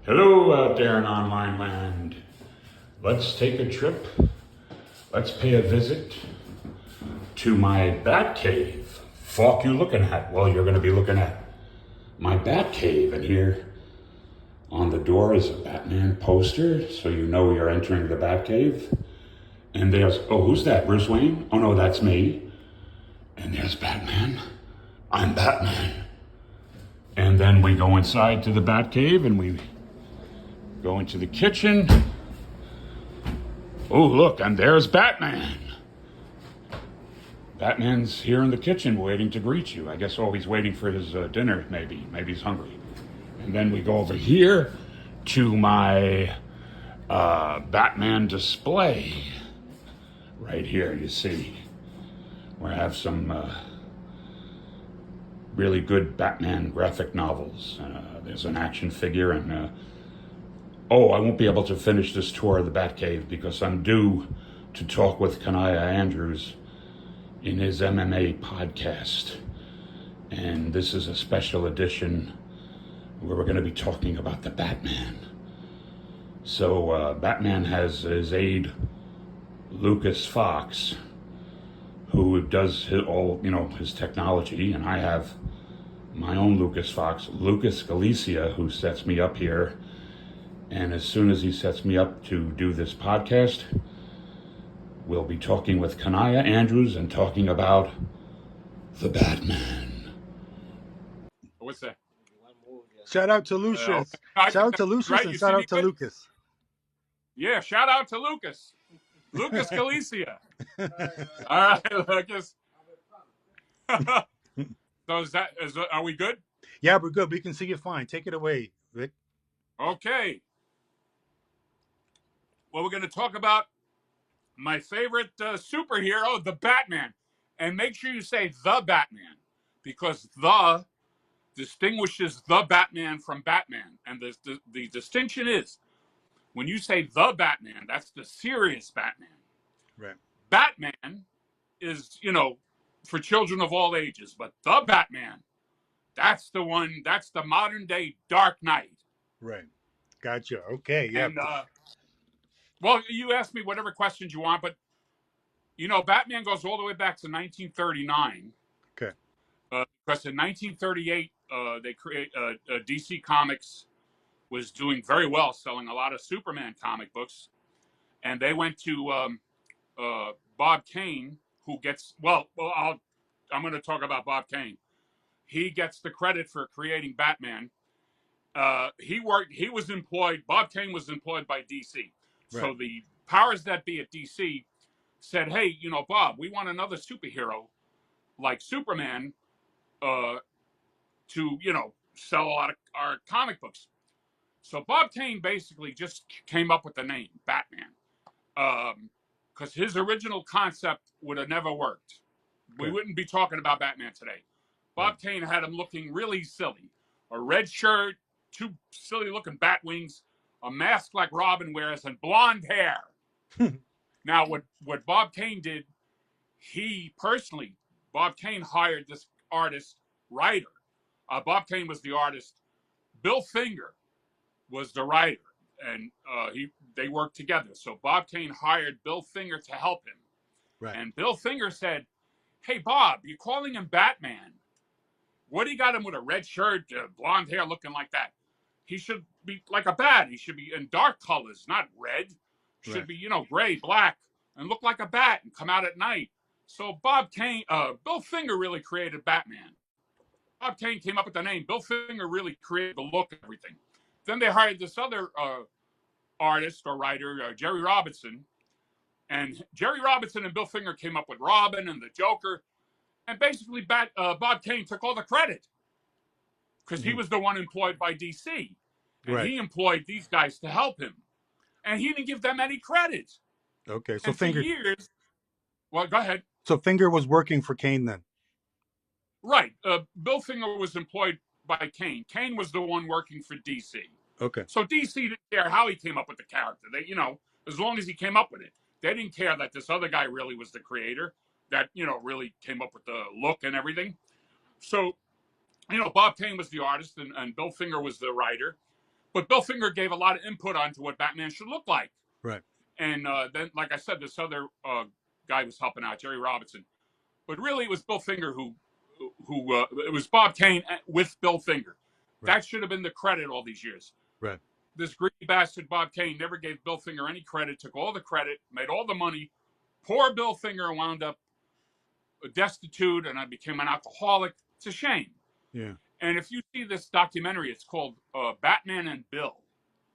Hello out there in online land. Let's take a trip. Let's pay a visit to my bat cave. Fuck you looking at? Well, you're going to be looking at my bat cave, and here on the door is a Batman poster, so you know you're entering the bat cave. And there's, oh, who's that? Bruce Wayne? Oh no, that's me. And there's Batman. I'm Batman. And then we go inside to the bat cave and we go into the kitchen. Oh, look, and there's Batman. Batman's here in the kitchen waiting to greet you. I guess, oh, he's waiting for his dinner, maybe. Maybe he's hungry. And then we go over here to my Batman display. Right here, you see. Where I have some really good Batman graphic novels. There's an action figure and oh, I won't be able to finish this tour of the Batcave because I'm due to talk with Kenai Andrews in his MMA podcast. And this is a special edition where we're going to be talking about the Batman. So Batman has his aide, Lucas Fox, who does his technology, and I have my own Lucas Fox, Lucas Galicia, who sets me up here. And as soon as he sets me up to do this podcast, we'll be talking with Kenai Andrews and talking about the Batman. What's that? Shout out to Lucius. Shout out to Lucius right? and shout out to Lucas. Yeah, shout out to Lucas. Lucas Galicia. All right, Lucas. So are we good? Yeah, we're good. We can see you fine. Take it away, Vic. Okay. Well, we're going to talk about my favorite superhero, the Batman. And make sure you say the Batman, because the distinguishes the Batman from Batman. And the distinction is, when you say the Batman, that's the serious Batman. Right. Batman is, for children of all ages. But the Batman, that's the one, that's the modern day Dark Knight. Right. Gotcha. Okay. Yeah. And, well, you ask me whatever questions you want, but, Batman goes all the way back to 1939. Okay. Because in 1938, they create DC Comics was doing very well, selling a lot of Superman comic books, and they went to Bob Kane, who gets I'm going to talk about Bob Kane. He gets the credit for creating Batman. Bob Kane was employed by DC. Right. So the powers that be at DC said, hey, Bob, we want another superhero like Superman to, sell a lot of our comic books. So Bob Kane basically just came up with the name Batman. Because his original concept would have never worked. We wouldn't be talking about Batman today. Bob Kane had him looking really silly. A red shirt, two silly-looking bat wings, a mask like Robin wears, and blonde hair. Now, what Bob Kane did, Bob Kane hired this writer. Bob Kane was the artist. Bill Finger was the writer. And they worked together. So Bob Kane hired Bill Finger to help him. Right. And Bill Finger said, hey, Bob, you're calling him Batman. What do you got him with a red shirt, blonde hair looking like that? He should be like a bat. He should be in dark colors, not red. Should be, gray, black, and look like a bat and come out at night. So Bill Finger really created Batman. Bob Kane came up with the name. Bill Finger really created the look and everything. Then they hired this other artist or writer, Jerry Robinson. And Jerry Robinson and Bill Finger came up with Robin and the Joker. And basically, Bob Kane took all the credit because he was the one employed by DC. And he employed these guys to help him. And he didn't give them any credit. Okay, so and Finger. For years, well, go ahead. So Finger was working for Kane then? Right. Bill Finger was employed by Kane. Kane was the one working for DC. Okay. So DC didn't care how he came up with the character. They, as long as he came up with it. They didn't care that this other guy really was the creator, that, really came up with the look and everything. So, Bob Kane was the artist and Bill Finger was the writer. But Bill Finger gave a lot of input onto what Batman should look like. Right. And then, like I said, this other guy was helping out, Jerry Robinson. But really, it was Bill Finger who it was Bob Kane with Bill Finger. Right. That should have been the credit all these years. Right. This greedy bastard Bob Kane never gave Bill Finger any credit, took all the credit, made all the money. Poor Bill Finger wound up destitute and I became an alcoholic. It's a shame. Yeah. And if you see this documentary, it's called Batman and Bill.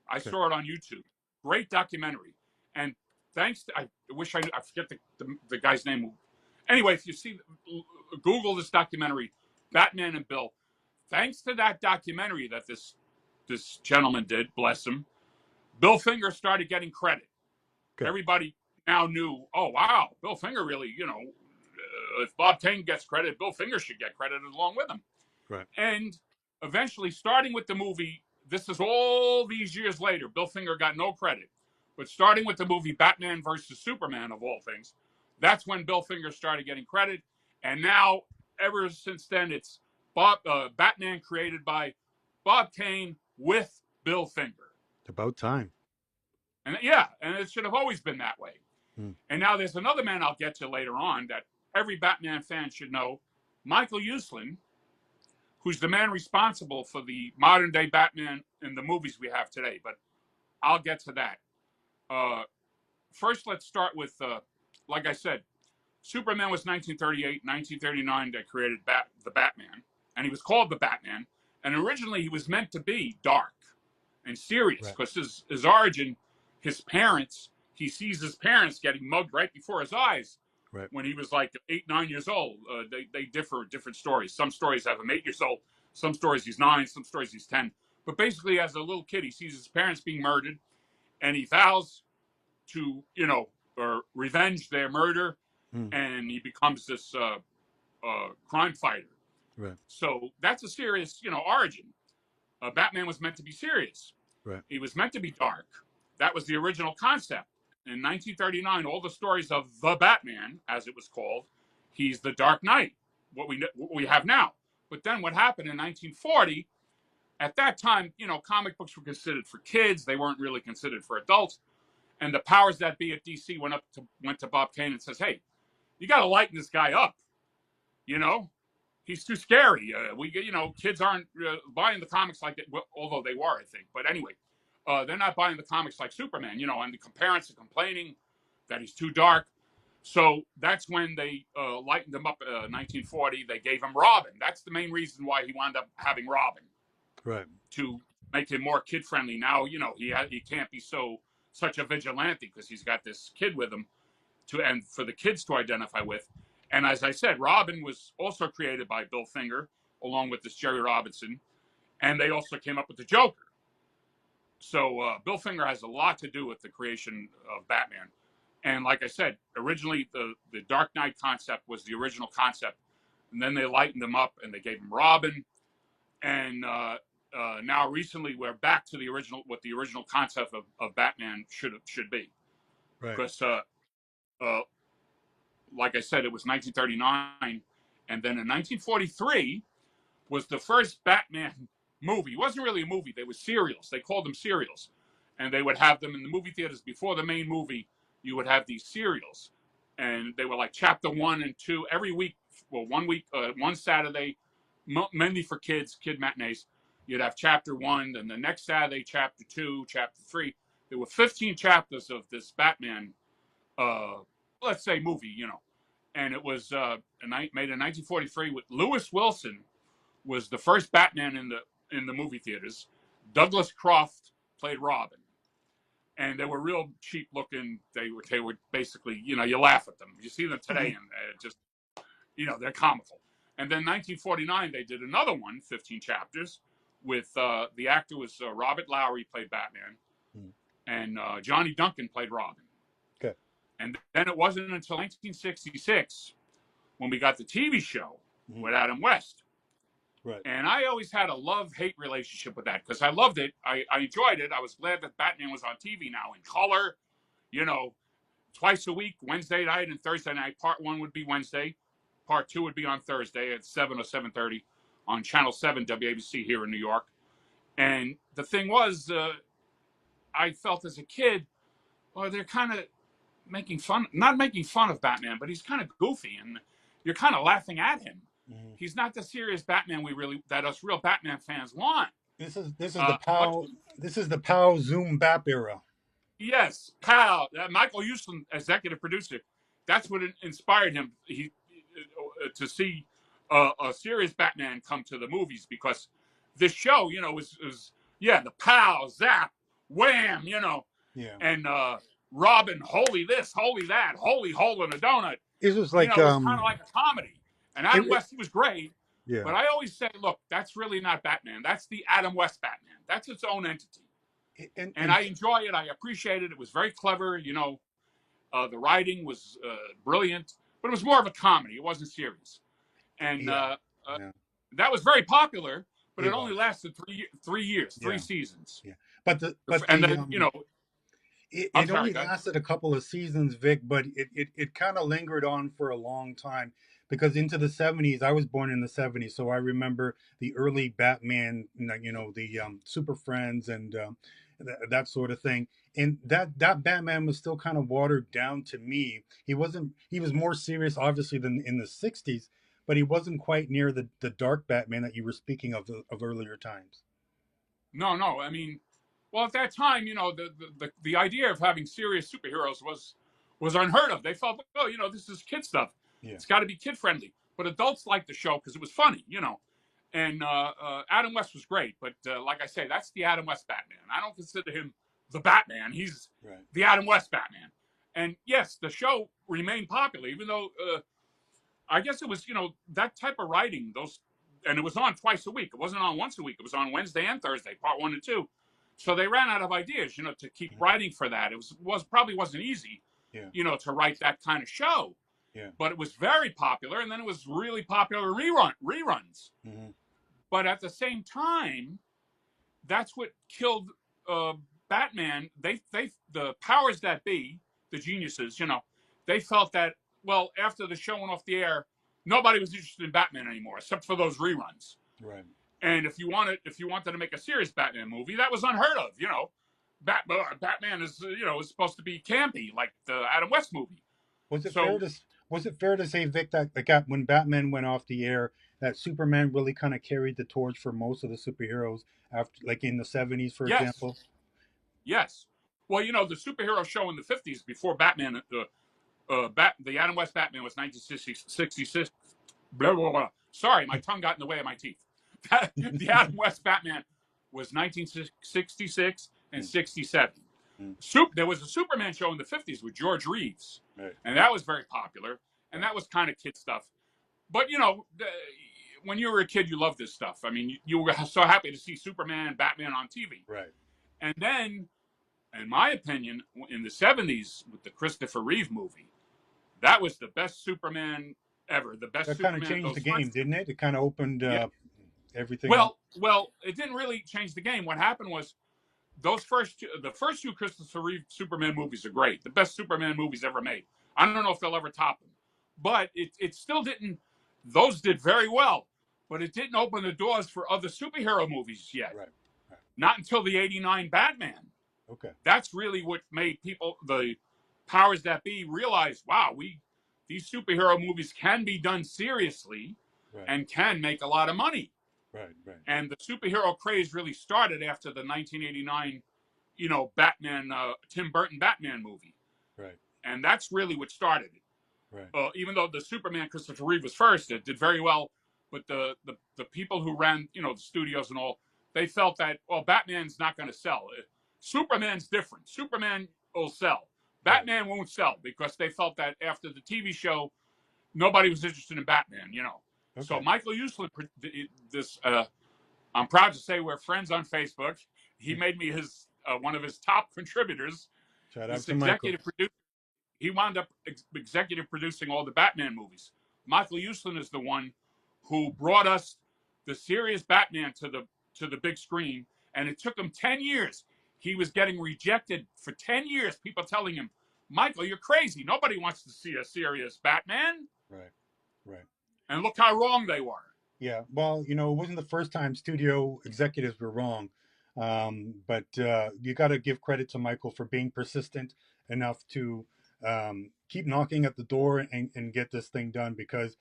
I saw it on YouTube. Great documentary. And thanks to, I wish I knew, I forget the guy's name. Anyway, if you see, Google this documentary, Batman and Bill. Thanks to that documentary that this gentleman did, bless him, Bill Finger started getting credit. Okay. Everybody now knew, oh, wow, Bill Finger really, if Bob Kane gets credit, Bill Finger should get credit along with him. Right. And eventually, starting with the movie, this is all these years later, Bill Finger got no credit. But starting with the movie Batman versus Superman, of all things, that's when Bill Finger started getting credit. And now, ever since then, it's Batman created by Bob Kane with Bill Finger. About time. And yeah, and it should have always been that way. Hmm. And now there's another man I'll get to later on that every Batman fan should know, Michael Uslan, who's the man responsible for the modern day Batman in the movies we have today. But I'll get to that. First, let's start with, like I said, Superman was 1938, 1939 they created the Batman. And he was called the Batman. And originally he was meant to be dark and serious because his origin, his parents, he sees his parents getting mugged right before his eyes when he was like 8, 9 years old. They differ different stories. Some stories have him 8 years old. Some stories he's 9. Some stories he's 10. But basically, as a little kid, he sees his parents being murdered, and he vows to, revenge their murder, and he becomes this crime fighter. Right. So that's a serious, origin. Batman was meant to be serious. Right. He was meant to be dark. That was the original concept. In 1939, all the stories of the Batman, as it was called, he's the Dark Knight, what we have now. But then what happened in 1940, at that time, comic books were considered for kids. They weren't really considered for adults. And the powers that be at DC went to Bob Kane and says, hey, you got to lighten this guy up. He's too scary. Kids aren't buying the comics like that, well, although they were, I think. But anyway, they're not buying the comics like Superman, and the parents are complaining that he's too dark. So that's when they lightened him up in 1940. They gave him Robin. That's the main reason why he wound up having Robin. Right. To make him more kid-friendly. Now, he can't be such a vigilante because he's got this kid with him and for the kids to identify with. And as I said, Robin was also created by Bill Finger, along with this Jerry Robinson, and they also came up with the Joker. So Bill Finger has a lot to do with the creation of Batman. And like I said, originally the Dark Knight concept was the original concept, and then they lightened him up and they gave him Robin. And now recently we're back to what the original concept of Batman should be. Right. Because like I said, it was 1939, and then in 1943 was the first Batman movie. It wasn't really a movie. They were serials. They called them serials. And they would have them in the movie theaters before the main movie. You would have these serials. And they were like chapter 1 and 2 every week. Well, one Saturday, mainly for kids, kid matinees. You'd have chapter 1, then the next Saturday, chapter 2, chapter 3. There were 15 chapters of this Batman let's say movie, and it was made in 1943 with Lewis Wilson was the first Batman in the movie theaters. Douglas Croft played Robin, and they were real cheap looking. They were basically, you laugh at them. You see them today, and just, they're comical. And then 1949 they did another one, 15 chapters, with the actor was Robert Lowry played Batman, and Johnny Duncan played Robin. Okay. And then it wasn't until 1966 when we got the TV show with Adam West. Right. And I always had a love-hate relationship with that because I loved it. I enjoyed it. I was glad that Batman was on TV now in color, twice a week, Wednesday night and Thursday night. Part 1 would be Wednesday. Part 2 would be on Thursday at 7 or 7:30 on Channel 7 WABC here in New York. And the thing was, I felt as a kid, well, they're kind of making fun, not making fun of Batman, but he's kind of goofy, and you're kind of laughing at him. Mm-hmm. He's not the serious Batman that us real Batman fans want. This is the But POW Zoom BAP era. yes, Kyle, Michael Houston, executive producer, that's what inspired him. To see a serious Batman come to the movies, because this show, was yeah, the pow, zap, wham, Yeah. and Robin, holy this, holy that, holy hole in a donut. It was like It was kind of like a comedy. And Adam it, West, he was great, yeah. but I always say, look, that's really not Batman. That's the Adam West Batman. That's its own entity. And I enjoy it. I appreciate it. It was very clever. The writing was brilliant, but it was more of a comedy. It wasn't serious. And yeah. Yeah. that was very popular, but it only was. lasted 3 years, three Yeah. seasons. Yeah. But and then, it only lasted a couple of seasons, Vic, but it kind of lingered on for a long time, because into the 70s, I was born in the 70s, so I remember the early Batman, the Super Friends and that sort of thing. And that Batman was still kind of watered down to me. He was more serious, obviously, than in the 60s, but he wasn't quite near the dark Batman that you were speaking of earlier times. No. I mean, well, at that time, the idea of having serious superheroes was unheard of. They felt, oh, this is kid stuff. Yeah. It's got to be kid friendly. But adults liked the show because it was funny, And Adam West was great, but like I say, that's the Adam West Batman. I don't consider him the Batman. He's the Adam West Batman. And yes, the show remained popular, even though I guess it was, that type of writing. And it was on twice a week. It wasn't on once a week. It was on Wednesday and Thursday, part 1 and 2. So they ran out of ideas, to keep writing for that. It probably wasn't easy, to write that kind of show. Yeah. But it was very popular, and then it was really popular reruns. Mm-hmm. But at the same time, that's what killed Batman. The powers that be, the geniuses, they felt that, well, after the show went off the air, nobody was interested in Batman anymore, except for those reruns. Right. And if you wanted to make a serious Batman movie, that was unheard of. Batman is is supposed to be campy, like the Adam West movie. Was it fair to say, Vic, that when Batman went off the air, that Superman really kind of carried the torch for most of the superheroes after, like in the 70s, for example? Yes. Well, the superhero show in the 50s before Batman, the Adam West Batman was 1966. Blah, blah, blah. Sorry, my tongue got in the way of my teeth. The Adam West Batman was 1966 and 67. There was a Superman show in the 50s with George Reeves, and that was very popular, and that was kind of kid stuff. But, when you were a kid, you loved this stuff. I mean, you were so happy to see Superman and Batman on TV. Right. And then, in my opinion, in the 70s with the Christopher Reeve movie, that was the best Superman ever. The best Superman. That kind of changed the game, didn't it? It kind of opened everything. Well, it didn't really change the game. What happened was the first two Christopher Reeve Superman movies are great. The best Superman movies ever made. I don't know if they'll ever top them, but it still didn't. Those did very well, but it didn't open the doors for other superhero movies yet. Right. Not until the '89 Batman. Okay. That's really what made people, the powers that be, realize, wow, these superhero movies can be done seriously and can make a lot of money. Right. And the superhero craze really started after the 1989, Batman, Tim Burton Batman movie. Right. And that's really what started it. Right. Even though the Superman Christopher Reeve was first, it did very well. But the people who ran, the studios and all, they felt that, well, Batman's not going to sell. Superman's different. Superman will sell. Batman won't sell, because they felt that after the TV show, nobody was interested in Batman, Okay. So Michael Uslan, I'm proud to say we're friends on Facebook. He made me his one of his top contributors. Shout out to Michael. He wound up executive producing all the Batman movies. Michael Uslan is the one who brought us the serious Batman to the big screen, and it took him 10 years. He was getting rejected for 10 years. People telling him, Michael, you're crazy. Nobody wants to see a serious Batman. Right. And look how wrong they were. Yeah. Well, it wasn't the first time studio executives were wrong. But you got to give credit to Michael for being persistent enough to keep knocking at the door and get this thing done, because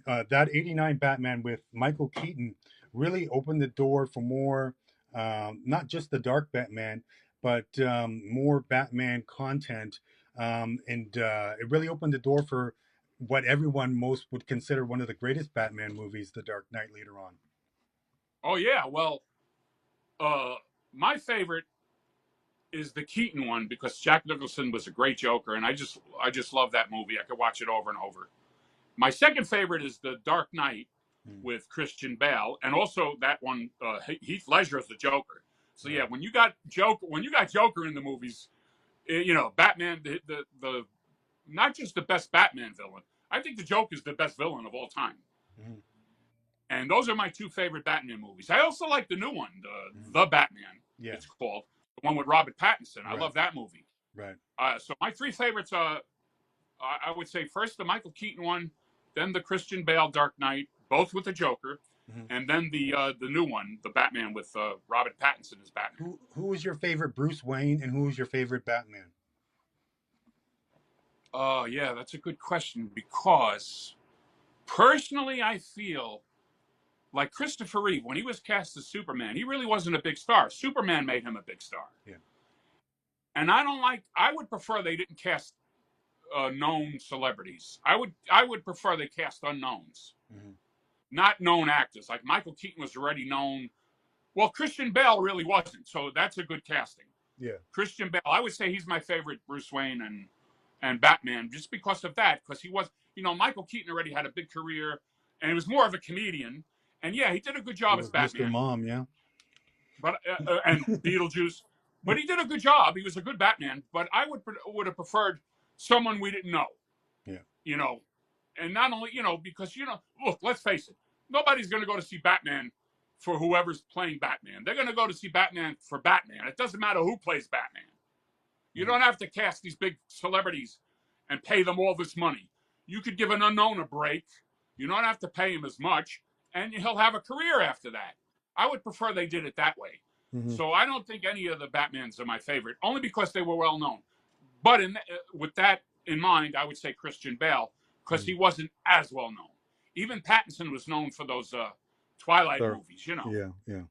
that 89 Batman with Michael Keaton really opened the door for more, not just the Dark Batman, but more Batman content. And it really opened the door for what everyone most would consider one of the greatest Batman movies, The Dark Knight, later on. Oh yeah, well, my favorite is the Keaton one because Jack Nicholson was a great Joker, and I just love that movie. I could watch it over and over. My second favorite is The Dark Knight with Christian Bale, and also that one Heath Ledger as the Joker. So yeah, when you got Joker in the movies, Batman, the not just the best Batman villain. I think the Joker is the best villain of all time. Mm-hmm. And those are my two favorite Batman movies. I also like the new one, the Batman. Yeah. It's called the one with Robert Pattinson. I Right. love that movie. Right. So my three favorites are, I would say, first the Michael Keaton one, then the Christian Bale Dark Knight, both with the Joker, and then the new one, the Batman with Robert Pattinson as Batman. Who was your favorite Bruce Wayne, and who was your favorite Batman? Oh yeah, that's a good question, because personally I feel like Christopher Reeve, when he was cast as Superman, he really wasn't a big star. Superman made him a big star. Yeah. And I would prefer they didn't cast known celebrities. I would prefer they cast unknowns, not known actors. Like Michael Keaton was already known. Well, Christian Bale really wasn't, so that's a good casting. Yeah. Christian Bale, I would say he's my favorite Bruce Wayne and Batman, just because of that, because he was, Michael Keaton already had a big career, and he was more of a comedian. And yeah, he did a good job as Batman. Mr. Mom, yeah. But and Beetlejuice, but he did a good job. He was a good Batman. But I would have preferred someone we didn't know. Yeah. And not only because look, let's face it, nobody's going to go to see Batman for whoever's playing Batman. They're going to go to see Batman for Batman. It doesn't matter who plays Batman. You don't have to cast these big celebrities and pay them all this money. You could give an unknown a break. You don't have to pay him as much, and he'll have a career after that. I would prefer they did it that way. So I don't think any of the Batmans are my favorite, only because they were well known. But with that in mind, I would say Christian Bale, because he wasn't as well known. Even Pattinson was known for those Twilight movies, Yeah.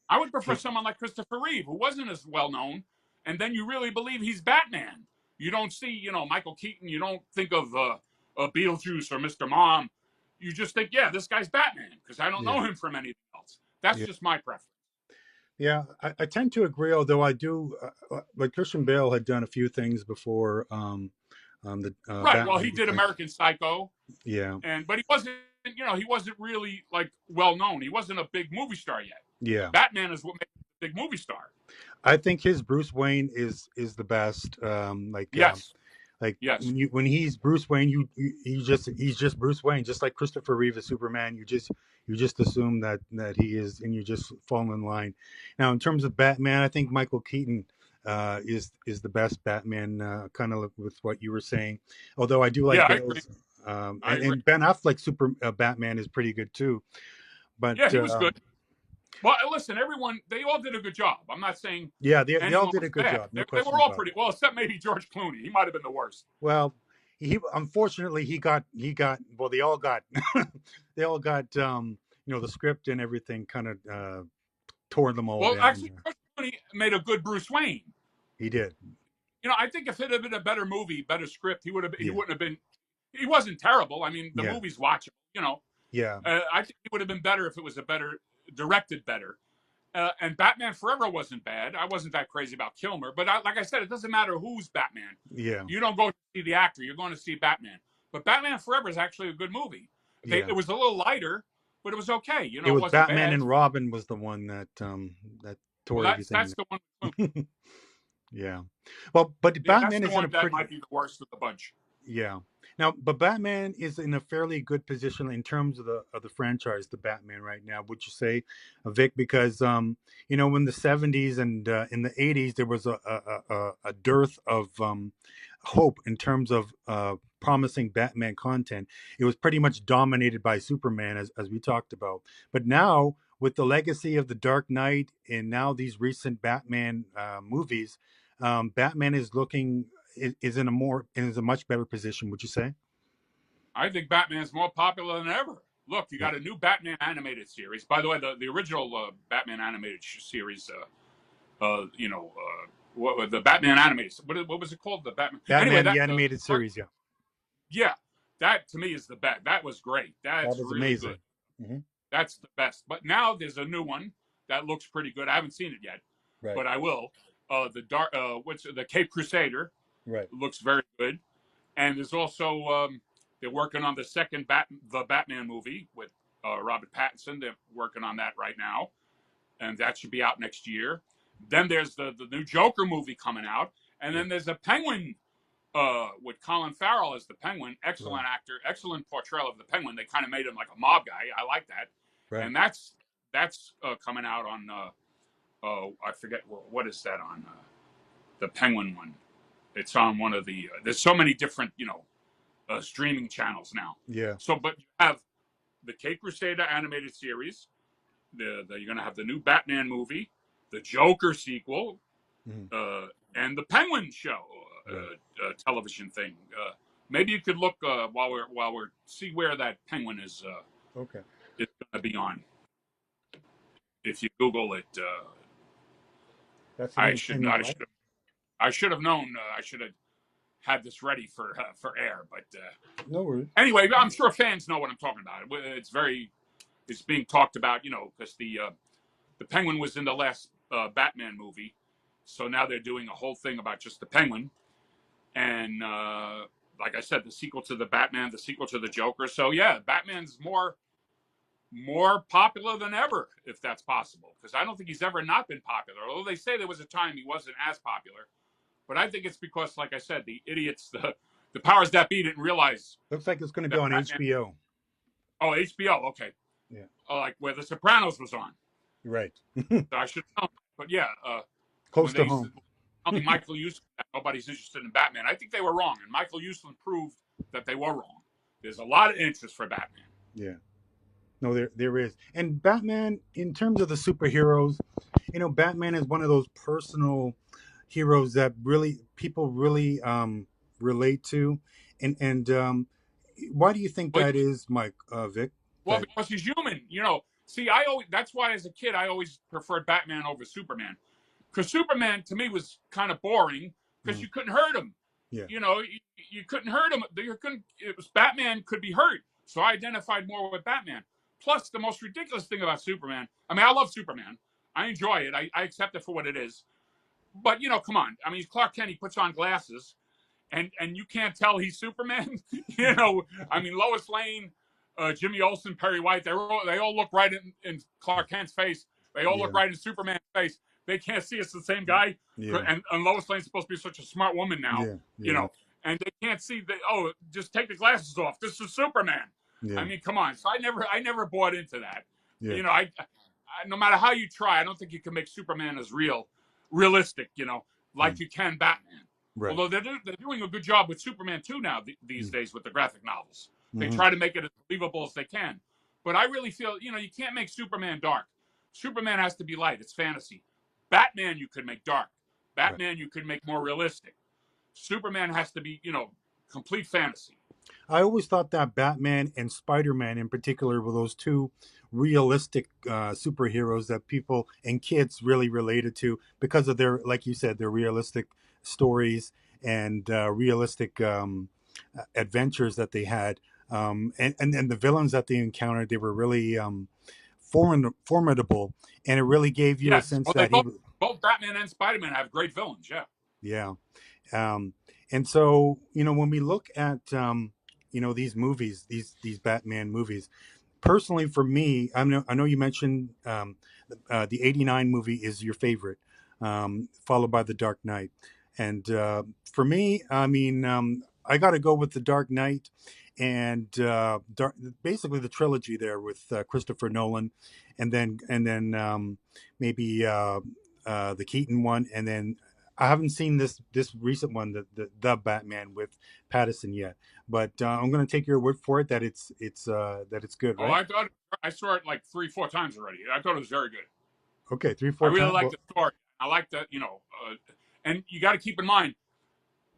I would prefer someone like Christopher Reeve, who wasn't as well known, and then you really believe he's Batman. You don't see, Michael Keaton. You don't think of Beetlejuice or Mr. Mom. You just think, yeah, this guy's Batman, because I don't know him from anything else. That's just my preference. Yeah, I tend to agree, although I do, like Christian Bale had done a few things before. Right. Batman, well, he did American Psycho. Yeah. But he wasn't really like well known. He wasn't a big movie star yet. Yeah. Batman is what made him a big movie star. I think his Bruce Wayne is the best. Yes. Yes. When he's Bruce Wayne, he's just Bruce Wayne, just like Christopher Reeve as Superman. You just assume that he is, and you just fall in line. Now, in terms of Batman, I think Michael Keaton is the best Batman, kind of with what you were saying. Although I do like Bale's, and Ben Affleck's Batman is pretty good too. But yeah, he was good. Well, listen, they all did a good job. I'm not saying. Yeah, they all did a good job. No they were all pretty well, except maybe George Clooney. He might have been the worst. Well, unfortunately he got well, they all got the script and everything kind of tore them all down. Well, actually, George Clooney made a good Bruce Wayne. He did. I think if it had been a better movie, better script, he wouldn't have been. He wasn't terrible. I mean, the movie's watchable. Yeah. I think it would have been better if it was directed better. And Batman Forever wasn't bad. I wasn't that crazy about Kilmer, but like I said, it doesn't matter who's Batman. Yeah. You don't go to see the actor; you're going to see Batman. But Batman Forever is actually a good movie. It was a little lighter, but it was okay. It was Batman bad. And Robin was the one that tore everything. That's the one. Yeah. Well, but Batman is that might be the worst of the bunch. Yeah. Now, but Batman is in a fairly good position in terms of the franchise, the Batman right now. Would you say, Vic? Because in the 70s and in the 80s, there was a dearth of hope in terms of promising Batman content. It was pretty much dominated by Superman, as we talked about. But now with the legacy of the Dark Knight and now these recent Batman movies, Batman is looking is in a much better position. Would you say? I think Batman's more popular than ever. Look, you got a new Batman animated series. By the way, the original Batman animated series, what the Batman animated, what was it called? The Batman. Anyway, Batman the animated series, yeah. Yeah, that to me is the best. That was great. That That's was really amazing. good. Mm-hmm. That's the best. But now there's a new one that looks pretty good. I haven't seen it yet, Right. but I will. The dark, what's the Cape Crusader? Right. Looks very good. And there's also they're working on the Batman movie with Robert Pattinson. They're working on that right now, and that should be out next year. Then there's the new Joker movie coming out, and then there's a Penguin with Colin Farrell as the Penguin. Excellent actor, excellent portrayal of the Penguin. They kind of made him like a mob guy. I like that. Right. And that's coming out on I forget what is that on the Penguin one. It's on one of the. There's so many different streaming channels now. Yeah. So, but you have the Cape Crusader animated series. You're gonna have the new Batman movie, the Joker sequel, and the Penguin show television thing. Maybe you could look while we're see where that Penguin is. Okay. It's gonna be on. If you Google it, That's I should have known. I should have had this ready for air, but no worries. Anyway, I'm sure fans know what I'm talking about. It's being talked about, because the Penguin was in the last Batman movie, so now they're doing a whole thing about just the Penguin, and like I said, the sequel to the Batman, the sequel to the Joker. So yeah, Batman's more popular than ever, if that's possible, because I don't think he's ever not been popular. Although they say there was a time he wasn't as popular, but I think it's because, like I said, the idiots, the powers that be didn't realize. Looks like it's going to be on Batman. HBO. Oh, HBO, okay. Yeah. Like where The Sopranos was on. Right. So I should know. But yeah. Close to home. I think Michael Uslan, nobody's interested in Batman. I think they were wrong, and Michael Uslan proved that they were wrong. There's a lot of interest for Batman. Yeah. No, there is. And Batman, in terms of the superheroes, Batman is one of those personal heroes that people really relate to. And why do you think that is, Mike, Vic? Well, because he's human. See, that's why as a kid I always preferred Batman over Superman. Because Superman to me was kind of boring because you couldn't hurt him. Yeah. You couldn't hurt him. Batman could be hurt. So I identified more with Batman. Plus, the most ridiculous thing about Superman, I mean, I love Superman. I enjoy it. I accept it for what it is. But, come on. I mean, Clark Kent, he puts on glasses, and you can't tell he's Superman. I mean, Lois Lane, Jimmy Olsen, Perry White, they all look right in Clark Kent's face. They all look right in Superman's face. They can't see it's the same guy. Yeah. And Lois Lane's supposed to be such a smart woman now, and they can't see that. Oh, just take the glasses off. This is Superman. Yeah. I mean, come on. So I never bought into that. Yeah. I no matter how you try, I don't think you can make Superman as realistic. Like you can Batman. Right. Although they're doing a good job with Superman too now these days with the graphic novels. They try to make it as believable as they can. But I really feel you can't make Superman dark. Superman has to be light. It's fantasy. Batman you could make dark. Batman you could make more realistic. Superman has to be complete fantasy. I always thought that Batman and Spider-Man in particular were those two realistic superheroes that people and kids really related to because of their, like you said, their realistic stories and realistic adventures that they had. And the villains that they encountered, they were really formidable. And it really gave you a sense that both Batman and Spider-Man have great villains, yeah. Yeah. And so, when we look at, these movies, these Batman movies, personally for me, I know you mentioned the 89 movie is your favorite, followed by The Dark Knight. And for me, I mean, I got to go with The Dark Knight and basically the trilogy there with Christopher Nolan, and then maybe the Keaton one, and then I haven't seen this recent one, the Batman with Pattinson yet, but I'm going to take your word for it that it's good, Oh, right? I saw it like 3-4 times already. I thought it was very good. Okay, three, I four really times. like Well, the story. I like the, and you got to keep in mind,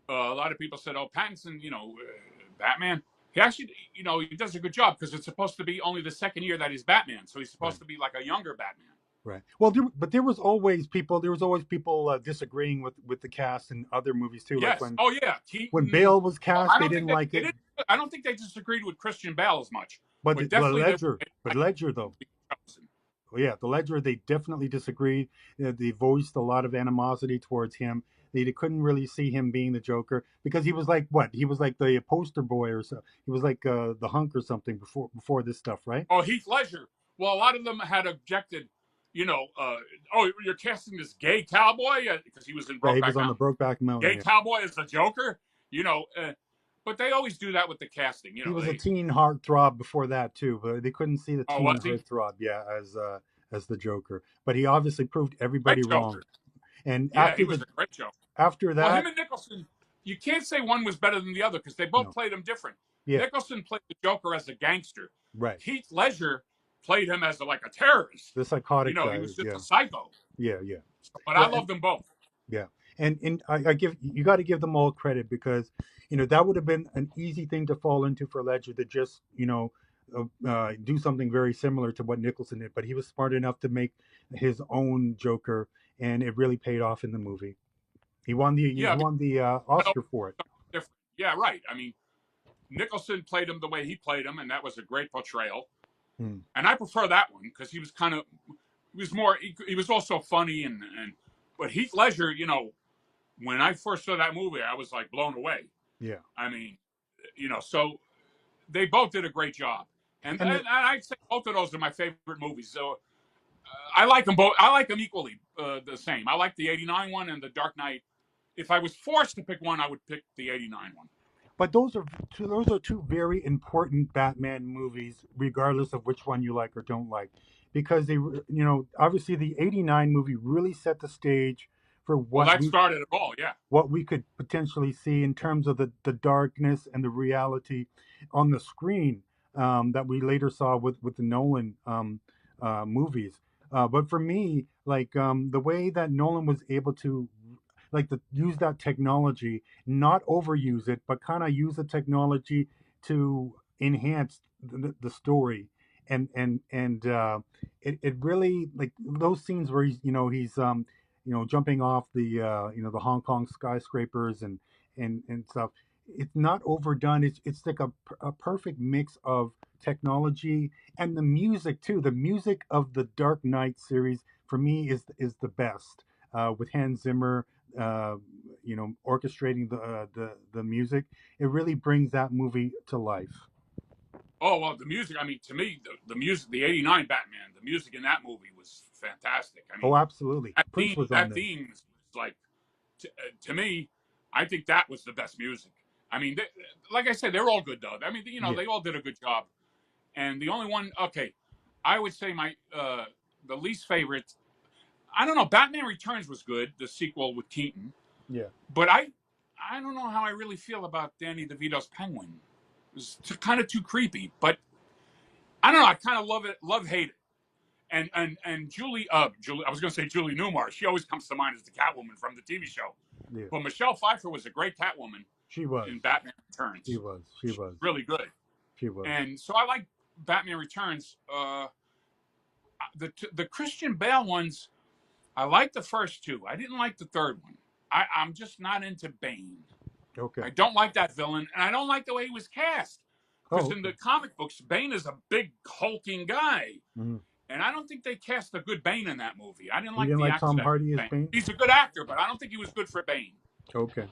a lot of people said, "Oh, Pattinson, Batman." He actually, he does a good job because it's supposed to be only the second year that he's Batman, so he's right. supposed to be like a younger Batman. Right. Well, but there was always people. There was always people disagreeing with the cast in other movies too. Like Yes. Oh yeah. when Keaton. Bale was Well, cast, I they don't think didn't like they it. didn't. I don't think they disagreed with Christian Bale as much, But but definitely they Ledger though. Well, yeah, the Ledger, they definitely disagreed. They voiced a lot of animosity towards him. They couldn't really see him being the Joker because he was like what? He was like the poster boy or so. He was like the hunk or something before this stuff, right? Oh, Heath Ledger. Well, a lot of them had objected. Oh, you're casting this gay cowboy because he was in Yeah, he was Brokeback on the Mountain. Brokeback Mountain. Gay Yeah. cowboy is the Joker. You know, but they always do that with the casting. He was a They. teen heartthrob before that too, but they couldn't see the Oh, teen was he? heartthrob, yeah, as the Joker. But he obviously proved Great everybody wrong. Joker. And Yeah, he was a great Joker. after Well, him that, and Nicholson, you can't say one was better than the other because they both no, played him different. yeah, Nicholson played the Joker as a gangster. right, Heath Ledger played him as like a terrorist. the psychotic He guy, was just yeah, a psycho. yeah, yeah. But I Well, and loved them both. yeah, and I give you got to give them all credit because that would have been an easy thing to fall into for Ledger to just do something very similar to what Nicholson did, but he was smart enough to make his own Joker, and it really paid off in the movie. He Yeah, won the Oscar for it. different. Yeah, right. I mean, Nicholson played him the way he played him, and that was a great portrayal. Hmm. And I prefer that one because he was he was more, he was also funny but Heath Ledger, when I first saw that movie, I was like blown away. Yeah, I mean, so they both did a great job, and and I'd say both of those are my favorite movies. So I like them both. I like them equally the same. I like the '89 one and the Dark Knight. If I was forced to pick one, I would pick the '89 one. but those are two very important Batman movies, regardless of which one you like or don't like, because obviously the '89 movie really set the stage for Well, that started it all. Yeah. what we could potentially see in terms of the darkness and the reality on the screen that we later saw with the Nolan movies. But for me, like the way that Nolan was able to use that technology, not overuse it, but kind of use the technology to enhance the story. And it really, like those scenes where he's jumping off the Hong Kong skyscrapers and stuff. It's not overdone. It's like a perfect mix of technology and the music too. The music of the Dark Knight series for me is the best. With Hans Zimmer, orchestrating the music, it really brings that movie to life. Oh well, the music. I mean, to me, the music, the '89 Batman, the music in that movie was fantastic. I Oh, mean, absolutely. Prince was on that there. theme was like, to me, I think that was the best music. I mean, like I said, they're all good though. I mean, Yeah. they all did a good job. And the only one, okay, I would say my the least favorite. I don't know. Batman Returns was good, the sequel with Keaton, Yeah. but I don't know how I really feel about Danny DeVito's Penguin. It was kind of too creepy, but I don't know. I kind of love hate it. And Julie, I was going to say Julie Newmar. She always comes to mind as the Catwoman from the TV show. Yeah. But Michelle Pfeiffer was a great Catwoman She was. in Batman She Returns. was. She was. Really good. She was. And so I like Batman Returns. The Christian Bale ones, I like the first two. I didn't like the third one. I'm just not into Bane. Okay. I don't like that villain, and I don't like the way he was cast. Because Oh. in the comic books, Bane is a big hulking guy. Mm-hmm. And I don't think they cast a good Bane in that movie. I didn't You like didn't the like actor Tom that Hardy as Bane. Bane? He's a good actor, but I don't think he was good for Bane. Okay.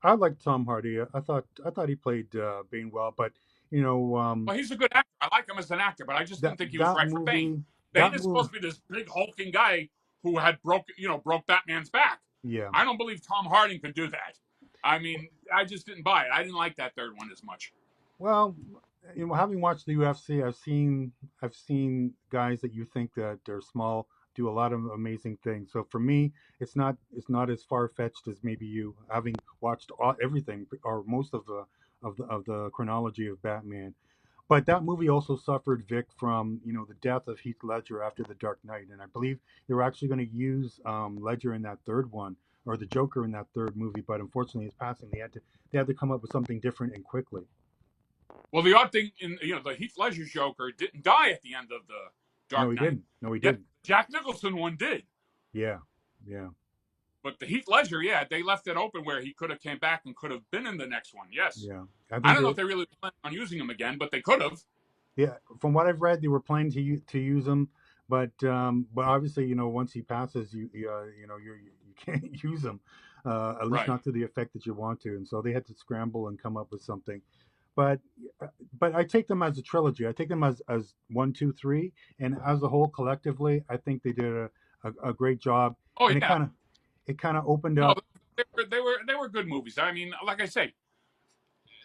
I like Tom Hardy. I thought he played Bane well, but Well, he's a good actor. I like him as an actor, but I just that didn't think he was that right for Bane. movie Bane that is movie supposed to be this big hulking guy who had broke Batman's back. yeah. I don't believe Tom Hardy could do that. I mean, I just didn't buy it. I didn't like that third one as much. Well, having watched the UFC, I've seen guys that you think that they're small do a lot of amazing things. So for me, it's not as far fetched as maybe you, having watched everything or most of the chronology of Batman. But that movie also suffered, Vic, from the death of Heath Ledger after The Dark Knight, and I believe they were actually going to use Ledger in that third one, or the Joker in that third movie. But unfortunately, his passing, they had to come up with something different and quickly. Well, the odd thing in the Heath Ledger Joker didn't die at the end of the Dark Knight. No, he didn't. Jack Nicholson one did. Yeah. But the Heath Ledger, they left it open where he could have came back and could have been in the next one. Yes. Yeah. I don't know if they really plan on using him again, but they could have. Yeah, from what I've read, they were planning to use him, but obviously, once he passes, you can't use him, at least Right. not to the effect that you want to, and so they had to scramble and come up with something. But I take them as a trilogy. I take them as 1, 2, 3, and as a whole, collectively, I think they did a great job. Oh, and yeah. it kind of opened up. They were good movies. I mean, like I say,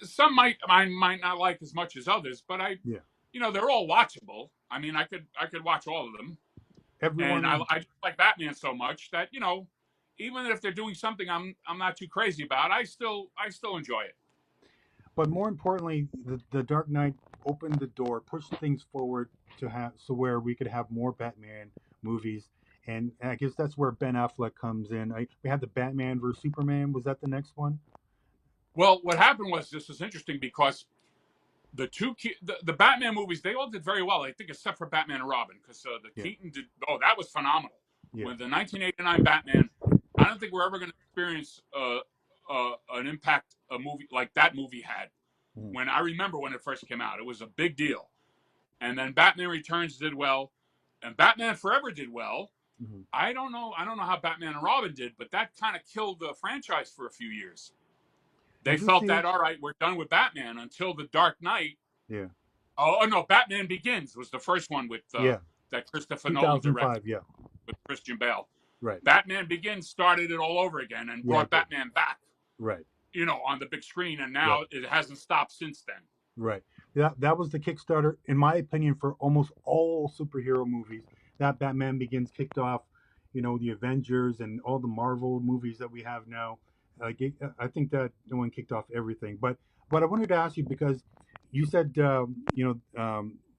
some I might not like as much as others, but they're all watchable. I mean, I could watch all of them. Everyone, and I just like Batman so much that even if they're doing something I'm not too crazy about, I still enjoy it. But more importantly, the Dark Knight opened the door, pushed things forward where we could have more Batman movies. And I guess that's where Ben Affleck comes in. We had the Batman versus Superman. Was that the next one? Well, what happened was, this is interesting because the Batman movies, they all did very well, I think, except for Batman and Robin, because Keaton did. Oh, that was phenomenal. Yeah. When the 1989 Batman, I don't think we're ever going to experience an impact a movie like that movie had. When I remember when it first came out, it was a big deal. And then Batman Returns did well, and Batman Forever did well. Mm-hmm. I don't know how Batman and Robin did, but that kind of killed the franchise for a few years. They felt that, all right, we're done with Batman until The Dark Knight. Yeah. Oh no, Batman Begins was the first one with that Christopher Nolan directed with Christian Bale. Right. Batman Begins started it all over again and brought Batman back. Right. On the big screen, and now it hasn't stopped since then. Right. That was the Kickstarter, in my opinion, for almost all superhero movies. That Batman Begins kicked off, the Avengers and all the Marvel movies that we have now. I think that one kicked off everything. But I wanted to ask you, because you said the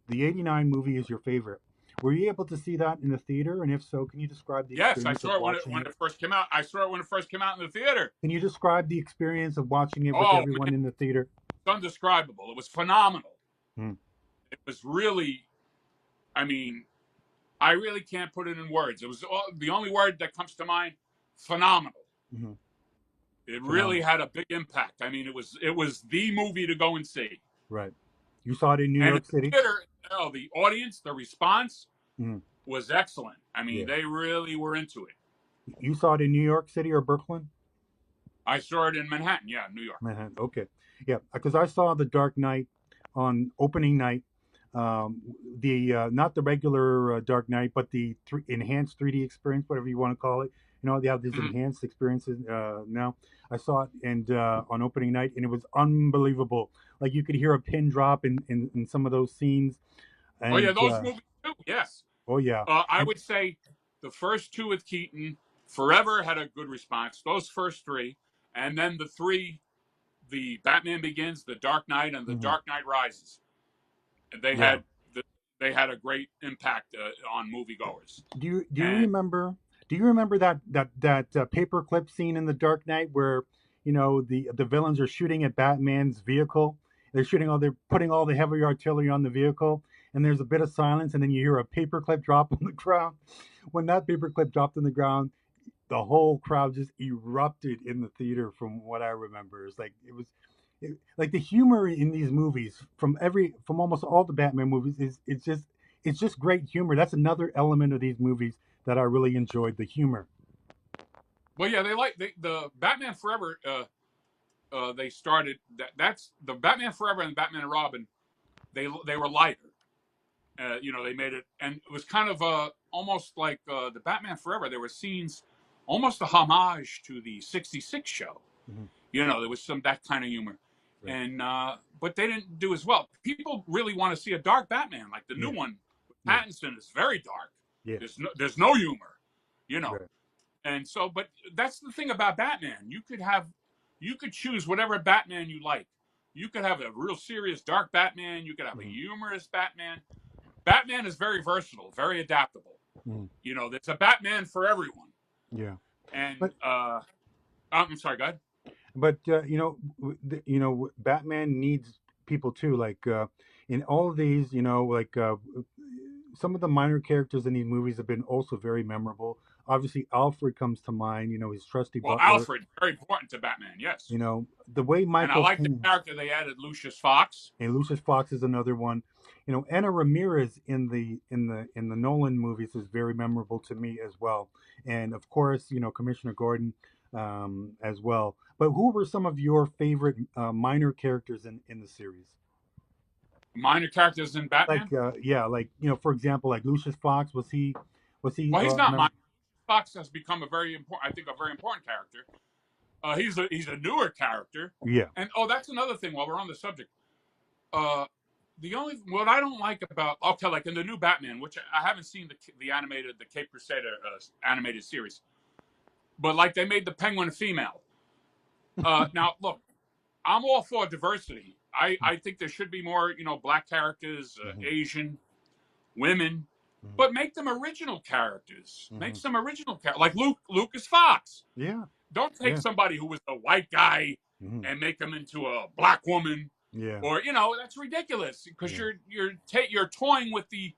'89 movie is your favorite. Were you able to see that in the theater? And if so, can you describe the experience? Yes, I saw it when it first came out. I saw it when it first came out in the theater. Can you describe the experience of watching it with everyone in the theater? It's undescribable. It was phenomenal. It was really, I mean, I really can't put it in words. It was the only word that comes to mind: phenomenal. Mm-hmm. It really had a big impact. I mean, it was the movie to go and see. Right. You saw it in New York City? Theater, the audience, the response was excellent. I mean, they really were into it. You saw it in New York City or Brooklyn? I saw it in Manhattan, New York. Manhattan, okay. Yeah, because I saw The Dark Knight on opening night. Not the regular Dark Knight, but the enhanced 3D experience, whatever you want to call it. They have these enhanced experiences now. I saw it on opening night, and it was unbelievable. Like, you could hear a pin drop in some of those scenes. And, those movies too. Yes. Oh yeah. I would say the first two with Keaton, Forever, had a good response. Those first three, and then the three, the Batman Begins, the Dark Knight, and the Dark Knight Rises. They had a great impact on moviegoers. Do you remember? Do you remember that paperclip scene in The Dark Knight where the villains are shooting at Batman's vehicle? They're putting all the heavy artillery on the vehicle, and there's a bit of silence, and then you hear a paperclip drop on the ground. When that paperclip dropped on the ground, the whole crowd just erupted in the theater. From what I remember, it's like like the humor in these movies from almost all the Batman movies it's just great humor. That's another element of these movies that I really enjoyed, the humor. Well, yeah, the Batman Forever. They started that's the Batman Forever and Batman and Robin. They were lighter. They made it, and it was kind of almost like the Batman Forever. There were scenes, almost a homage to the '66 show. There was that kind of humor, right. And but they didn't do as well. People really want to see a dark Batman, like the new one with Pattinson is very dark. Yeah. There's no humor, you know. Right. And so, but that's the thing about Batman. You could choose whatever Batman you like. You could have a real serious dark Batman. You could have a Mm-hmm. humorous Batman. Batman is very versatile, very adaptable. Mm-hmm. You know, there's a Batman for everyone. Yeah. And But I'm sorry, go ahead. but Batman needs people too. Like in all of these, like some of the minor characters in these movies have been also very memorable. Obviously, Alfred comes to mind. His trusty Well, butler. Alfred, very important to Batman, yes. The way And I Michael like the Caine character they added, Lucius Fox. and Lucius Fox is another one. Anna Ramirez in the Nolan movies is very memorable to me as well. And of course, Commissioner Gordon as well. But who were some of your favorite minor characters in the series? Minor characters in Batman. Like yeah, like for example, like Lucius Fox, was he Well, he's not minor. Fox has become a very important, I think, a very important character. He's a newer character. Yeah. And that's another thing. While we're on the subject, what I don't like about like in the new Batman, which I haven't seen the Cape Crusader animated series, but like they made the Penguin a female. Now look, I'm all for diversity. I think there should be more black characters, Mm-hmm. Asian, women, Mm-hmm. but make them original characters. Mm-hmm. Make some original characters like Lucas Fox. Yeah. Don't take somebody who was a white guy Mm-hmm. and make him into a black woman. Yeah. Or that's ridiculous because Yeah. you're toying with the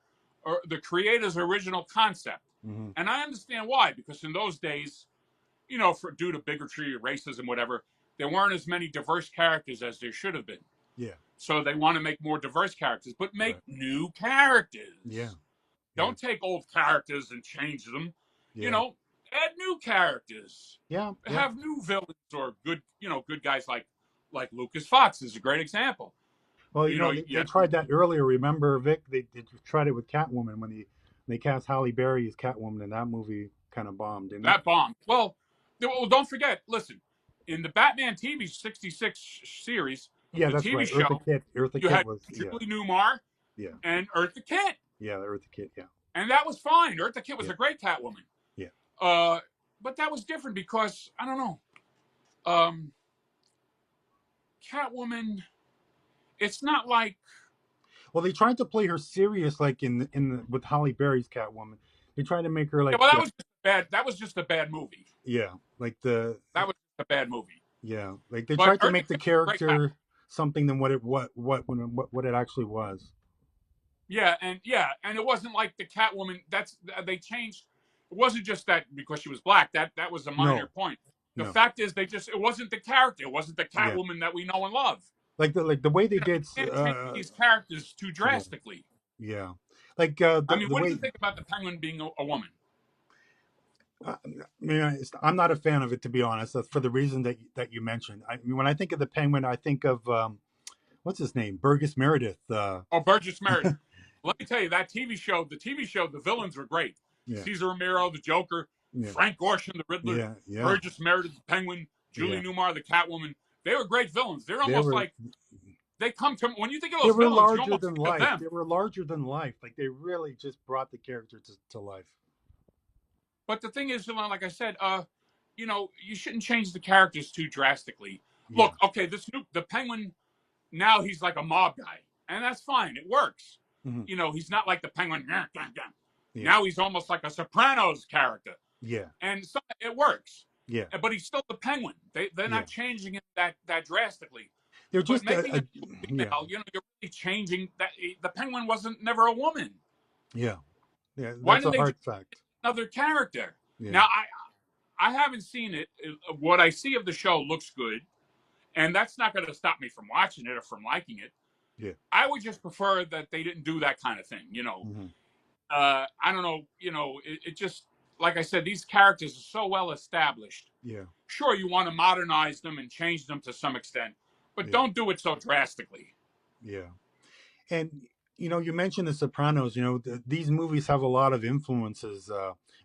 creator's original concept, Mm-hmm. and I understand why, because in those days, due to bigotry, racism, whatever, there weren't as many diverse characters as there should have been. Yeah. So they want to make more diverse characters, but make Right. new characters. Yeah. Don't take old characters and change them. Yeah. Add new characters. Yeah. Have new villains or good guys like Lucas Fox is a great example. Well, they tried that earlier. Remember, Vic? They tried it with Catwoman when they cast Halle Berry as Catwoman, and that movie kind of bombed. Didn't That it? bombed. Well, don't forget. Listen, in the Batman TV '66 series, Yeah, the that's TV right. show, Eartha you Kitt had was Julie Newmar yeah, and Eartha Kitt, yeah, Eartha Kitt, yeah, and that was fine. Eartha Kitt was yeah, a great Catwoman. yeah. But that was different because I don't know. Um, Catwoman. It's not like. Well, they tried to play her serious, like with Halle Berry's Catwoman. They tried to make her Yeah, like well, that was just bad. That was just a bad movie. yeah, like That was a bad movie. yeah, like they But tried to Eartha make the Kitt's a great character something than what it actually was. Yeah, and it wasn't like the Catwoman. They changed. It wasn't just that because she was black. That was a minor No, point. The no, fact is, it wasn't the character. It wasn't the yeah, Catwoman that we know and love. the way they did You can't change these characters too yeah, drastically. yeah, like I mean, the what do way. you think about the Penguin being a woman? I mean, I'm not a fan of it, to be honest. For the reason that you mentioned. I mean, when I think of the Penguin, I think of what's his name, Burgess Meredith. Burgess Meredith. Let me tell you, that TV show, the villains were great. Yeah, Cesar Romero, the Joker, yeah, Frank Gorshin, the Riddler, yeah, yeah, Burgess Meredith, the Penguin, Julie yeah. Newmar, the Catwoman. They were great villains. They're They almost were like they come to when you think of they those were villains, you larger almost than think of life. them. They were larger than life. Like they really just brought the character to life. But the thing is, like I said, you shouldn't change the characters too drastically. Yeah, Look, okay, the Penguin now he's like a mob guy, and that's fine. It works. mm-hmm. He's not like the Penguin. Yeah, Now he's almost like a Sopranos character, yeah, and so it works. yeah, But he's still the Penguin. They're yeah. not changing it that drastically. They're But just making it yeah, female, you're really changing that. The Penguin wasn't never a woman. yeah, yeah. Why That's a didn't they hard just fact. another character? Yeah, Now I haven't seen it. What I see of the show looks good, and that's not going to stop me from watching it or from liking it. yeah, I would just prefer that they didn't do that kind of thing. mm-hmm. I don't know. It just like I said, these characters are so well established. Yeah, Sure, you want to modernize them and change them to some extent, but yeah, don't do it so drastically. yeah. And you mentioned The Sopranos. These movies have a lot of influences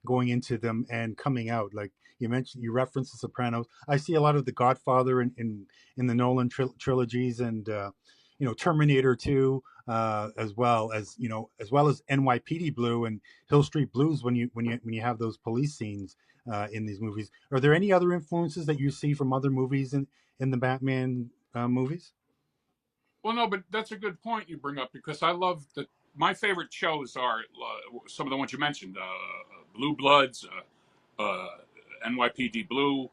going into them and coming out. Like you referenced The Sopranos. I see a lot of The Godfather in the Nolan trilogies, and Terminator 2, as well as NYPD Blue and Hill Street Blues when you have those police scenes in these movies. Are there any other influences that you see from other movies in the Batman movies? Well, no, but that's a good point you bring up, because I love that. My favorite shows are some of the ones you mentioned: Blue Bloods, uh, NYPD Blue,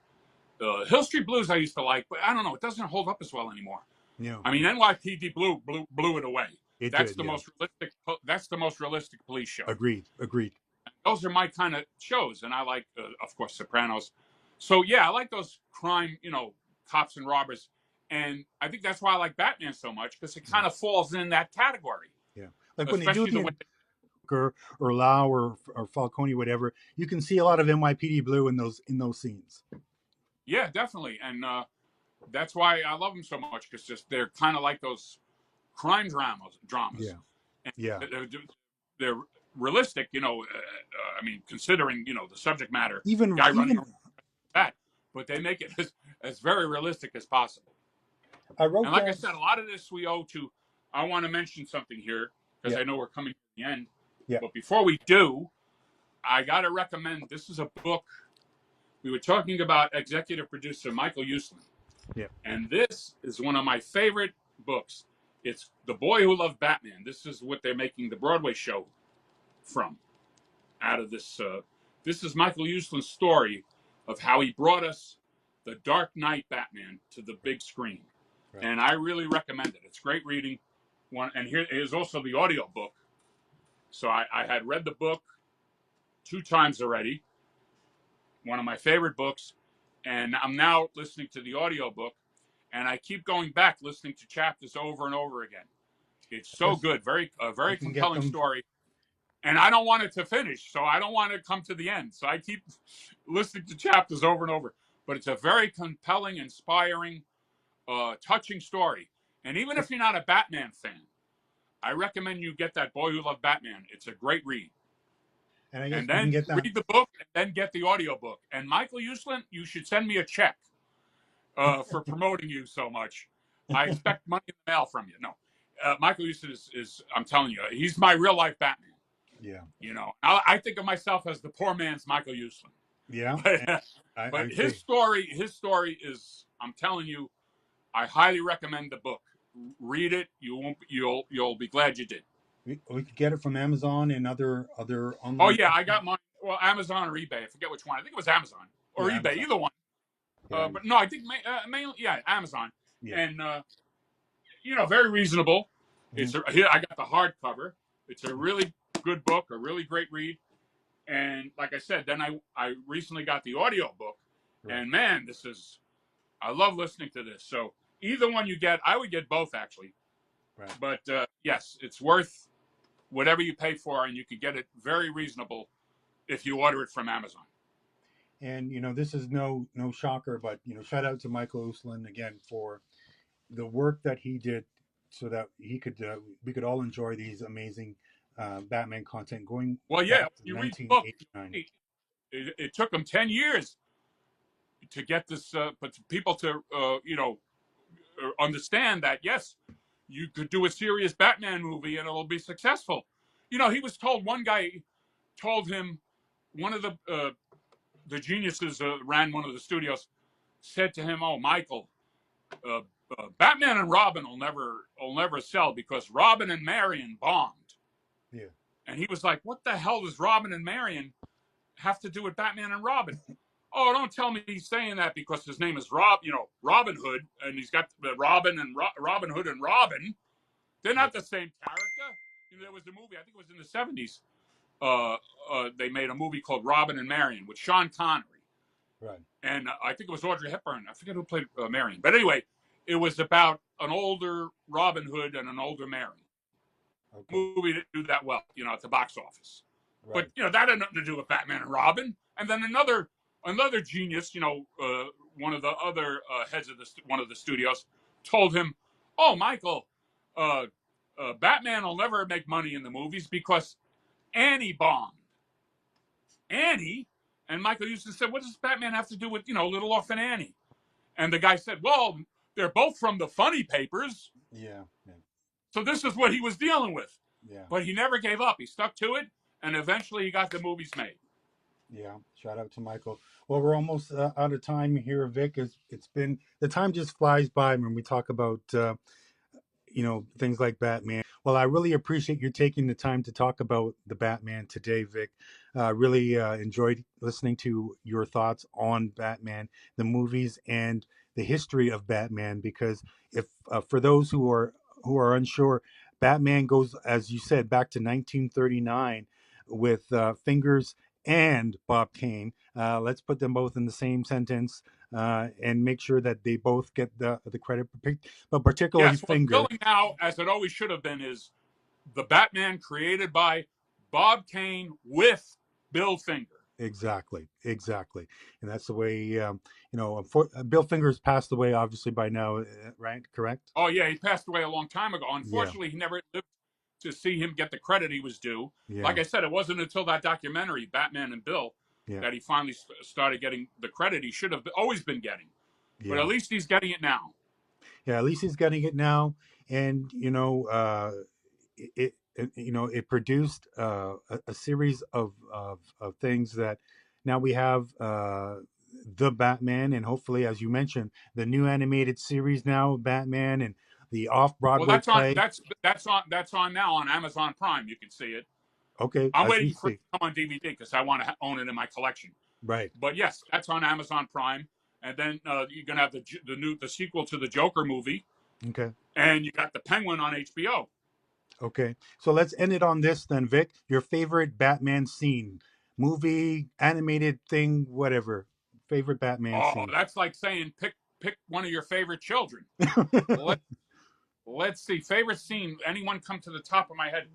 Hill Street Blues. I used to like, but I don't know; it doesn't hold up as well anymore. Yeah, I mean, NYPD Blue blew it away. it That's did. the Yeah, most realistic. That's the most realistic police show. agreed. Those are my kind of shows, and I like, of course, Sopranos. So yeah, I like those crime, cops and robbers, and I think that's why I like Batman so much, because it kind of falls in that category, Yeah, like when they do especially the the way. or Lau or Falcone, whatever, you can see a lot of NYPD Blue in those scenes. Yeah, definitely, and that's why I love them so much, because just they're kind of like those crime dramas, Yeah, and yeah. they're realistic. I mean, considering the subject matter, Even guy running even around that, but they make it as very realistic as possible. I wrote And like I down. said, a lot of this we owe to. I want to mention something here, because Yeah, I know we're coming to the end. yeah. But before we do, I got to recommend. This is a book. We were talking about executive producer Michael Uslan, Yeah. and this is one of my favorite books. It's The Boy Who Loved Batman. This is what they're making the Broadway show from. Out of this, this is Michael Uslan's story of how he brought us the Dark Knight Batman to the big screen. Right. And I really recommend it. It's great reading. And here is also the audio book. So I had read the book 2 times already. One of my favorite books, and I'm now listening to the audio book, and I keep going back listening to chapters over and over again. It's so Yes, good, you very can get compelling them. story, and I don't want it to finish, so I don't want to come to the end. So I keep listening to chapters over and over. But it's a very compelling, inspiring, touching story. And even if you're not a Batman fan, I recommend you get that Boy Who Loved Batman. It's a great read. And I guess And you can then get that. read the book, and then get the audio book. And Michael Uslan, you should send me a check for promoting you so much. I expect money in the mail from you. No, Michael Uslan is, I'm telling you, he's my real life Batman. Yeah. I think of myself as the poor man's Michael Uslan. Yeah. But, I but agree. his story is, I'm telling you, I highly recommend the book. Read it. You'll be glad you did. We could get it from Amazon and other Oh online. yeah, I got mine. Well, Amazon or eBay. I forget which one. I think it was Amazon or Yeah, eBay. Amazon. Either one. Yeah. But no, I think mainly, yeah, Amazon. Yeah. And very reasonable. Mm-hmm. Here I got the hardcover. It's a really good book, a really great read. And like I said, then I recently got the audio book, Right. and man, I love listening to this. So either one you get, I would get both actually. Right. But yes, it's worth whatever you pay for, and you can get it very reasonable if you order it from Amazon. And this is no shocker, but shout out to Michael Uslan again for the work that he did, so that we could all enjoy these amazing Batman content going Well, yeah, back to you read the book. 1989. It took them 10 years to get this, but people to understand that yes, you could do a serious Batman movie and it'll be successful. He was told, one guy told him, one of the geniuses ran one of the studios, said to him, "Oh, Michael, uh, Batman and Robin will never sell because Robin and Marion bombed." Yeah. And he was like, "What the hell does Robin and Marion have to do with Batman and Robin?" "Oh, don't tell me he's saying that because his name is Robin Hood, and he's got Robin and Robin Hood and Robin. They're not the same character." There was a movie, I think it was in the 70s. They made a movie called Robin and Marion with Sean Connery. Right. And I think it was Audrey Hepburn. I forget who played Marion. But anyway, it was about an older Robin Hood and an older Marion. Okay. Movie didn't do that well, at the box office. Right. But, that had nothing to do with Batman and Robin. And then another genius, one of the other heads of one of the studios told him, "Oh, Michael, Batman will never make money in the movies because Annie bombed." Annie? And Michael Uslan said, "What does Batman have to do with, Little Orphan Annie?" And the guy said, "Well, They're both from the funny papers. Yeah. So this is what he was dealing with. Yeah. But he never gave up. He stuck to it, and eventually he got the movies made. Yeah. Shout out to Michael. Well, we're almost out of time here, Vic. It's been, the time just flies by when we talk about things like Batman. Well, I really appreciate you taking the time to talk about the Batman today, Vic. Really enjoyed listening to your thoughts on Batman, the movies, and the history of Batman. Because if for those who are unsure, Batman goes, as you said, back to 1939 with Fingers and Bob Kane. Let's put them both in the same sentence and make sure that they both get the credit, but particularly Yes, what's Finger. billing now, as it always should have been, is the Batman created by Bob Kane with Bill Finger. Exactly, and that's the way. Bill Finger's passed away, obviously by now, right? Correct. Oh yeah, he passed away a long time ago. Yeah, Unfortunately, he never lived to see him get the credit he was due. yeah, Like I said, it wasn't until that documentary, Batman and Bill, yeah, that he finally started getting the credit he should have always been getting. But yeah, at least he's getting it now. yeah. At least he's getting it now, and it produced a series of things that now we have the Batman, and hopefully, as you mentioned, the new animated series now, Batman, and the off Well, Broadway that's on play. that's on now on Amazon Prime. You can see it. Okay, I'm as we waiting for it speak. to come on DVD because I want to own it in my collection. Right. But yes, that's on Amazon Prime. And then you're gonna have the sequel to the Joker movie, Okay. and you got the Penguin on HBO. Okay. So let's end it on this then, Vic. Your favorite Batman scene, movie, animated thing, whatever. Favorite Batman Oh, scene. that's like saying pick one of your favorite children. Let's see. Favorite scene. Anyone come to the top of my head?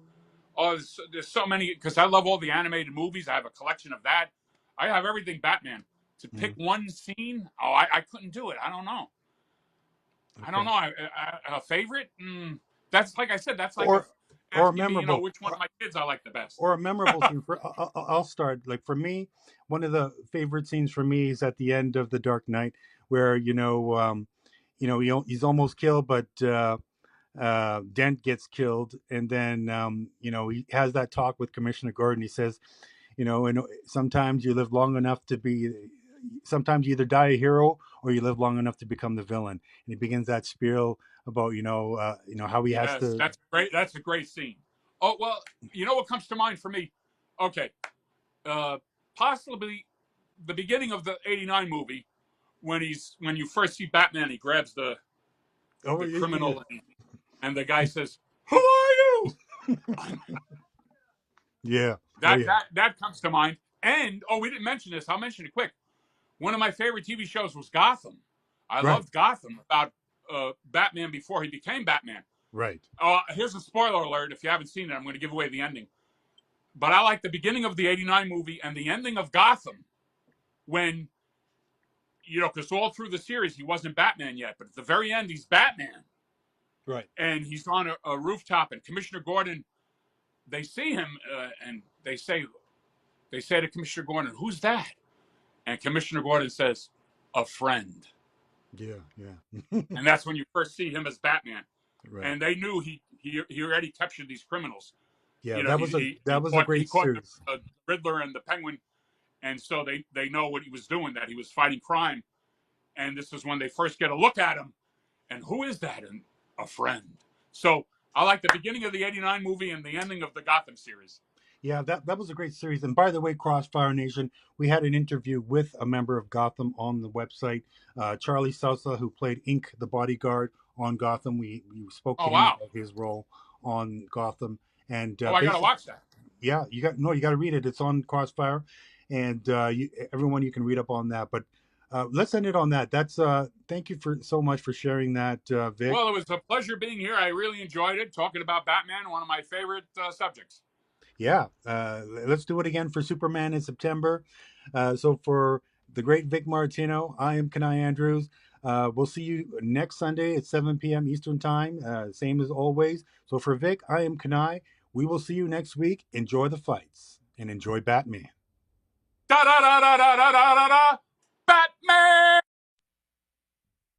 Oh, there's so many because I love all the animated movies. I have a collection of that. I have everything Batman. To pick one scene, I couldn't do it. I don't know. Okay. I don't know. A favorite? That's like I said. That's like or asking me, memorable, which one of my kids I like the best. or a memorable scene. I'll start. Like for me, one of the favorite scenes for me is at the end of The Dark Knight, where he's almost killed, but Dent gets killed, and then he has that talk with Commissioner Gordon. He says, and sometimes you live long enough to be. Sometimes you either die a hero or you live long enough to become the villain. And he begins that spiel about how he has Yes, to. that's great. That's a great scene. Oh well, you know what comes to mind for me? Okay, possibly the beginning of the '89 movie when you first see Batman, he grabs the criminal and the guy says, "Who are you?" Yeah. That comes to mind. And we didn't mention this. I'll mention it quick. One of my favorite TV shows was Gotham. I Right. loved Gotham about Batman before he became Batman. Right. Here's a spoiler alert. If you haven't seen it, I'm going to give away the ending. But I like the beginning of the '89 movie and the ending of Gotham when, because all through the series he wasn't Batman yet, but at the very end he's Batman. Right. And he's on a rooftop, and Commissioner Gordon, they see him, and they say to Commissioner Gordon, "Who's that?" And Commissioner Gordon says, "A friend." Yeah. Yeah. And that's when you first see him as Batman. Right. And they knew he already captured these criminals. Yeah, that was a great series. The Riddler and the Penguin, and so they know what he was doing, that he was fighting crime. And this is when they first get a look at him. And who is that? And a friend. So I like the beginning of the '89 movie and the ending of the Gotham series. Yeah, that was a great series. And by the way, Crossfire Nation, we had an interview with a member of Gotham on the website, Charlie Sousa, who played Ink, the bodyguard on Gotham. We spoke to him about his role on Gotham. And I gotta watch that. Yeah, you got to read it. It's on Crossfire, and everyone, you can read up on that. But let's end it on that. That's thank you so much for sharing that, Vic. Well, it was a pleasure being here. I really enjoyed it, talking about Batman, one of my favorite subjects. Yeah, let's do it again for Superman in September. So for the great Vic Martino, I am Kenai Andrews. We'll see you next Sunday at 7 p.m. Eastern Time, same as always. So for Vic, I am Kenai. We will see you next week. Enjoy the fights and enjoy Batman. Da da da da da da da da! Batman!